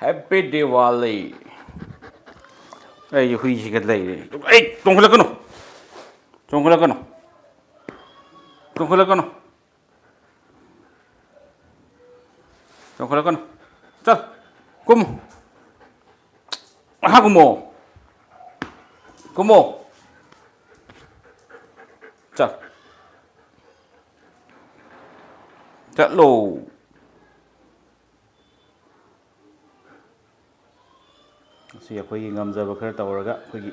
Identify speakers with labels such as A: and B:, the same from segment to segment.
A: Happy Diwali. Ay, hui si kadlay. Ay, tungkol ka no. Tungkol ka no. Tungkol ka no. Tungkol ka no. Chal. Kumo. Ah, kumo. Kumo. Chal. Chalo. ꯁꯤ ꯑꯩꯈꯣꯏꯒꯤ ꯉꯝꯖꯕ ꯈꯔ ꯇꯧꯔꯒ ꯑꯩꯈꯣꯏꯒꯤ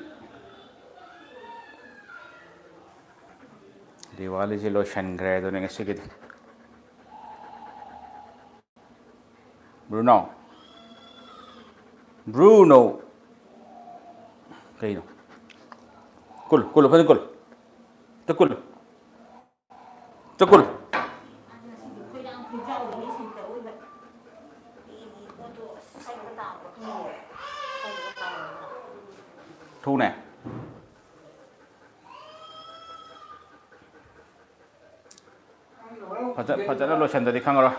A: ꯗꯤꯋꯥꯂꯤꯁꯤ ꯂꯣꯏꯁꯤꯟꯈ꯭ꯔꯦ ꯑꯗꯨꯅ ꯉꯁꯤꯒꯤꯗꯤ Bruno Bruno kayno kul kul fadin kul takul takul thu nè fajana loisandadi khangaro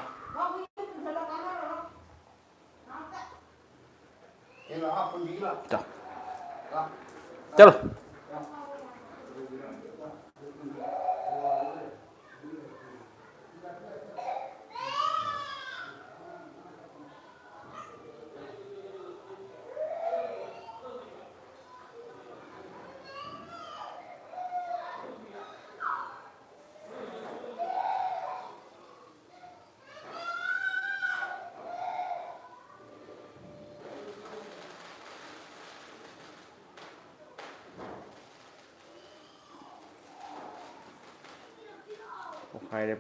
A: chalo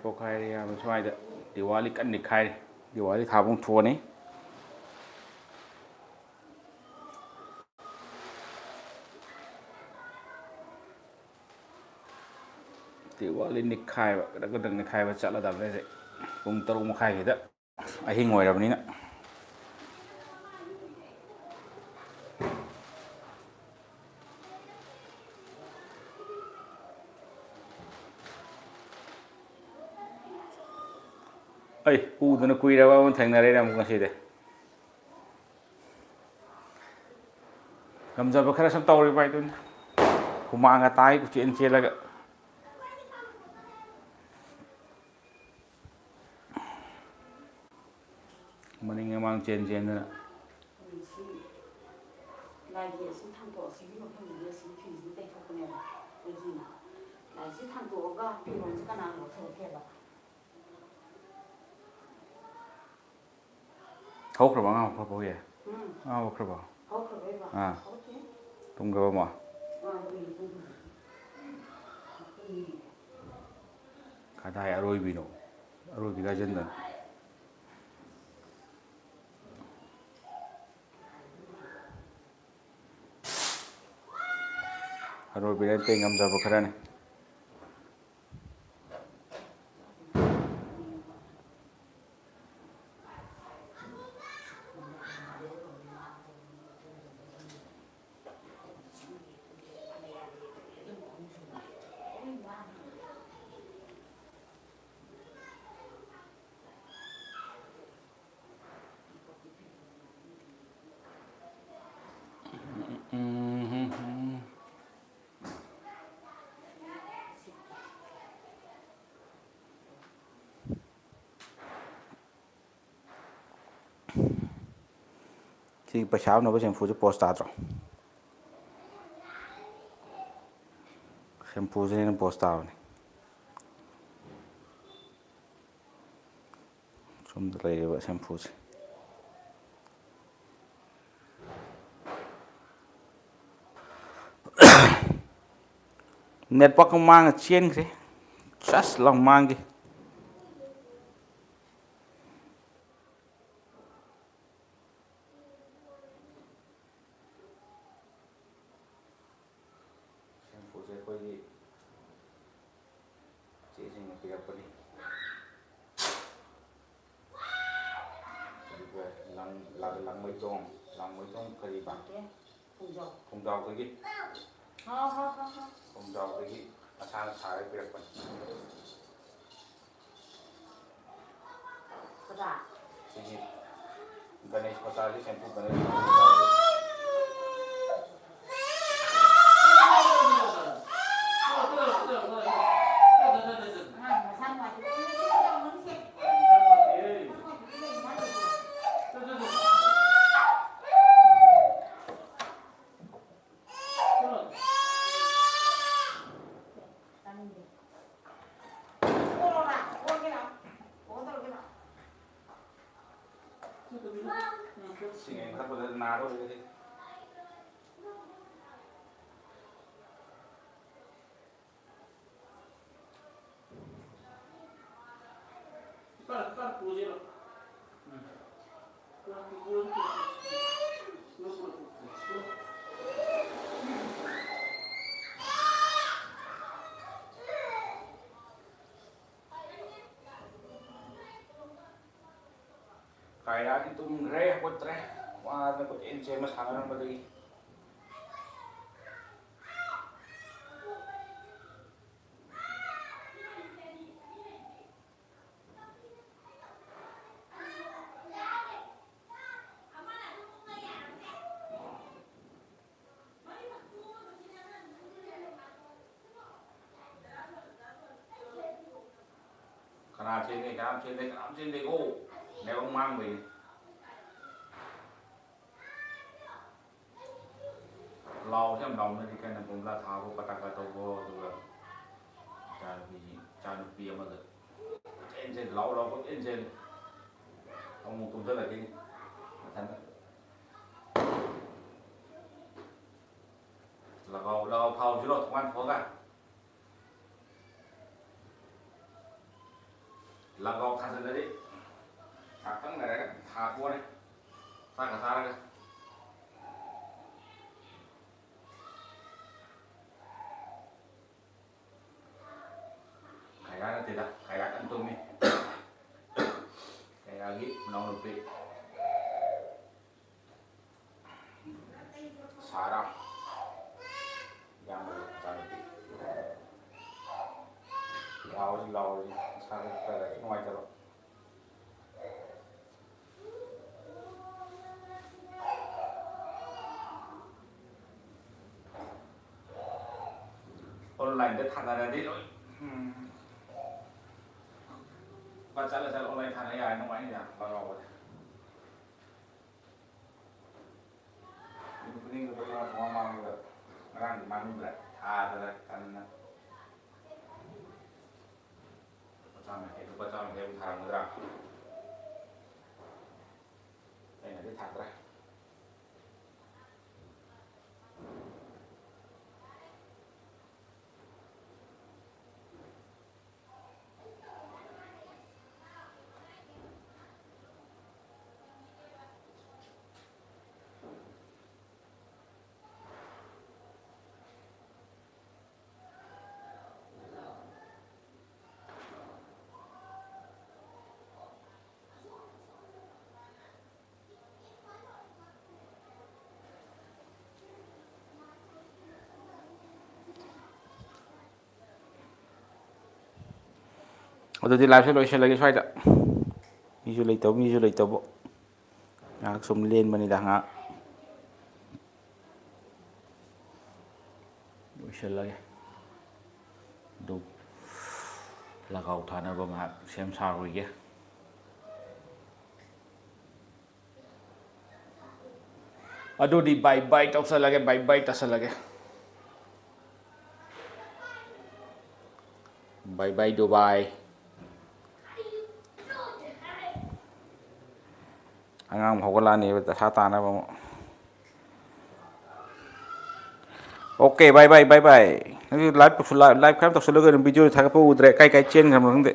A: Pokhai ya maswai da Diwali kan ni khai Diwali thabung thua ni Diwali ni khai ba da ga dang ni khai ba chala da ba se pung 3 makhai gi da ahing ngoi rabani na Ay, udana kuira ba mon thangnare ram ngasi de gamjaba khara sam tawri bai tun humanga tai ku chen chelaga maning amang chen chen na lai ye sin thang to sin no phang ye sin phi sin te thok ne la ye hin lai sin thang to ga pi ron ka na lo tho ke ba hau khra ba ngau khra bo ye ngau khra ba hau khra ba tung ga ba ma kadai aroi bi no aroi bi ga jen da aroi bi te ngam ja ba khara ne si paisa no ba shampoo je post ta tro shampoo je ne post ta ne sum da lai ba shampoo je net pak mang chen kre just long mang gi
B: Ganesh massage shampoo Ganesh Singin tak boleh naruh jadi. Kayak itu ngreh aku treh. Wah, aku enjoy mas hangaran badai. Karena sini, oh, nếu mang về lau xem đồng này thì cái này cũng là tháo của bát cà tàu vô rồi cha được bia mà được trên lau có trên ông một tuần rất là cái thân là gầu thau chứ rồi không ăn phố cả là gầu thằng này đi thằng tăng này thà qua đây ta cả ta đây kayak tidak kayak antum nih kayak lagi menong lebih sarap yang cantik lau sarap kayak ngoài terus online để thành ra đi rồi baca lah online tanah ya namanya ya kalau ini kebetulan ngomong juga orang di mana berat ada karena baca itu thằng người ra đây là cái thật ra ꯑꯗꯨꯗꯤ ꯂꯥꯏꯐꯁꯦ ꯂꯣꯏꯁꯤꯜꯂꯒꯦ ꯁ꯭ꯋꯥꯏꯗ ꯃꯤꯁꯨ ꯂꯩꯇꯧꯕ ꯉꯥꯏꯍꯥꯛ ꯁꯨꯝ ꯂꯦꯟꯕꯅꯤꯗ ꯉꯥꯏꯍꯥꯛ ꯂꯣꯏꯁꯤꯜꯂꯒꯦ ꯑꯗꯨ ꯂꯒꯥꯎ ꯊꯥꯅꯕ ꯉꯥꯏꯍꯥꯛ ꯁꯦꯝ ꯁꯥꯔꯨꯏꯒꯦ ꯑꯗꯨꯗꯤ ꯕꯥꯏ ꯇꯧꯁꯜꯂꯒꯦ ꯕꯥꯏ ꯇꯧꯁꯜꯂꯒꯦ ꯕꯥꯏ ꯗꯨꯕꯥꯏ ꯑꯉꯥꯡ ꯍꯧꯒꯠꯂꯛꯑꯅꯦꯕ ꯗꯁꯥ ꯇꯥꯅꯕ ꯑꯃꯨꯛ ꯑꯣꯀꯦ ꯕꯥꯏ ꯅꯪꯁꯨ ꯂꯥꯏꯚ ꯈꯔ ꯇꯧꯁꯜꯂꯒ ꯑꯗꯨꯝ ꯚꯤꯗꯤꯑꯣ ꯊꯥꯒꯠꯄ ꯎꯗ꯭ꯔꯦ ꯀꯥꯏ ꯆꯦꯟꯈ꯭ꯔꯕꯅꯣ ꯈꯪꯗꯦ